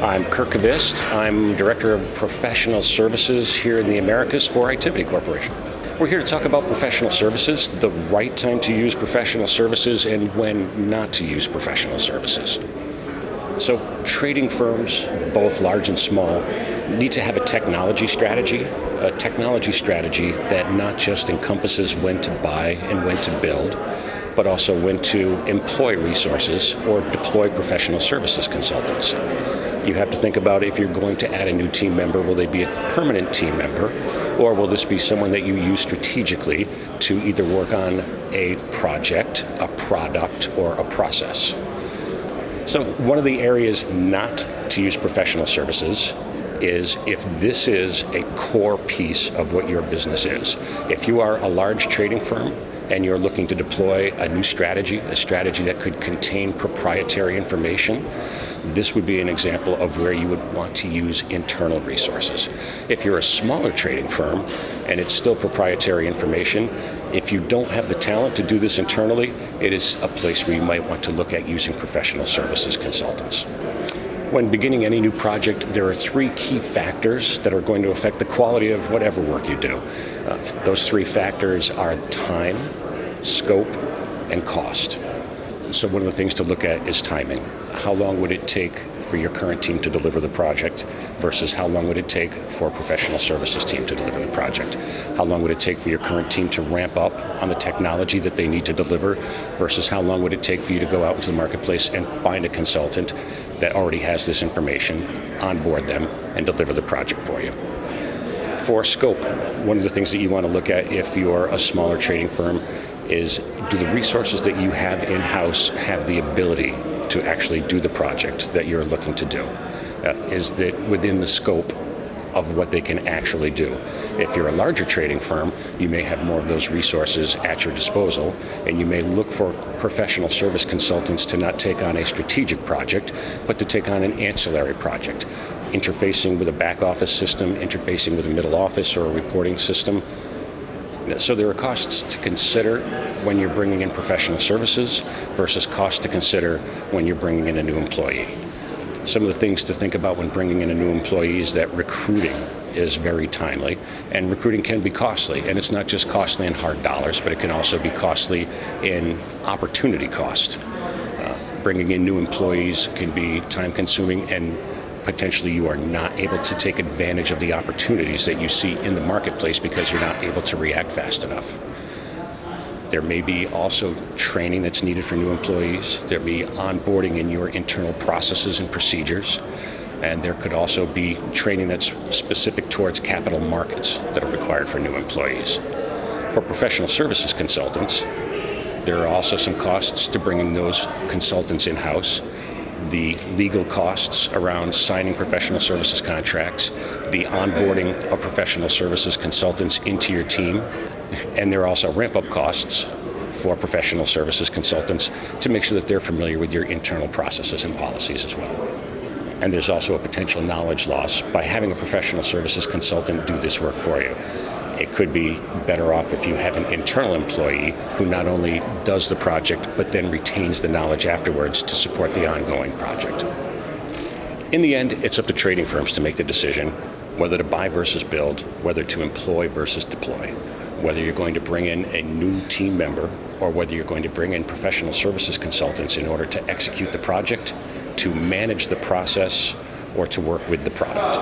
I'm Kirk Kvist. I'm Director of Professional Services here in the Americas for Itiviti Corporation. We're here to talk about professional services, the right time to use professional services, and when not to use professional services. So trading firms, both large and small, need to have a technology strategy that not just encompasses when to buy and when to build, but also when to employ resources or deploy professional services consultants. You have to think about, if you're going to add a new team member, will they be a permanent team member, or will this be someone that you use strategically to either work on a project, a product, or a process? So one of the areas not to use professional services is if this is a core piece of what your business is. If you are a large trading firm and you're looking to deploy a new strategy, a strategy that could contain proprietary information, this would be an example of where you would want to use internal resources. If you're a smaller trading firm and it's still proprietary information, if you don't have the talent to do this internally, it is a place where you might want to look at using professional services consultants. When beginning any new project, there are three key factors that are going to affect the quality of whatever work you do. Those three factors are time, scope, and cost. So one of the things to look at is timing. How long would it take for your current team to deliver the project versus how long would it take for a professional services team to deliver the project? How long would it take for your current team to ramp up on the technology that they need to deliver versus how long would it take for you to go out into the marketplace and find a consultant that already has this information, onboard them, and deliver the project for you? For scope, one of the things that you want to look at if you're a smaller trading firm is, do the resources that you have in-house have the ability to actually do the project that you're looking to do? Is that within the scope of what they can actually do? If you're a larger trading firm, you may have more of those resources at your disposal, and you may look for professional service consultants to not take on a strategic project, but to take on an ancillary project, interfacing with a back office system, interfacing with a middle office or a reporting system. So there are costs to consider when you're bringing in professional services versus costs to consider when you're bringing in a new employee. Some of the things to think about when bringing in a new employee is that recruiting is very timely, and recruiting can be costly. And it's not just costly in hard dollars, but it can also be costly in opportunity cost. Bringing in new employees can be time-consuming, and potentially you are not able to take advantage of the opportunities that you see in the marketplace because you're not able to react fast enough. There may be also training that's needed for new employees. There may be onboarding in your internal processes and procedures. And there could also be training that's specific towards capital markets that are required for new employees. For professional services consultants, there are also some costs to bringing those consultants in-house. The legal costs around signing professional services contracts, the onboarding of professional services consultants into your team, and there are also ramp-up costs for professional services consultants to make sure that they're familiar with your internal processes and policies as well. And there's also a potential knowledge loss by having a professional services consultant do this work for you. It could be better off if you have an internal employee who not only does the project, but then retains the knowledge afterwards to support the ongoing project. In the end, it's up to trading firms to make the decision whether to buy versus build, whether to employ versus deploy, whether you're going to bring in a new team member or whether you're going to bring in professional services consultants in order to execute the project, to manage the process, or to work with the product.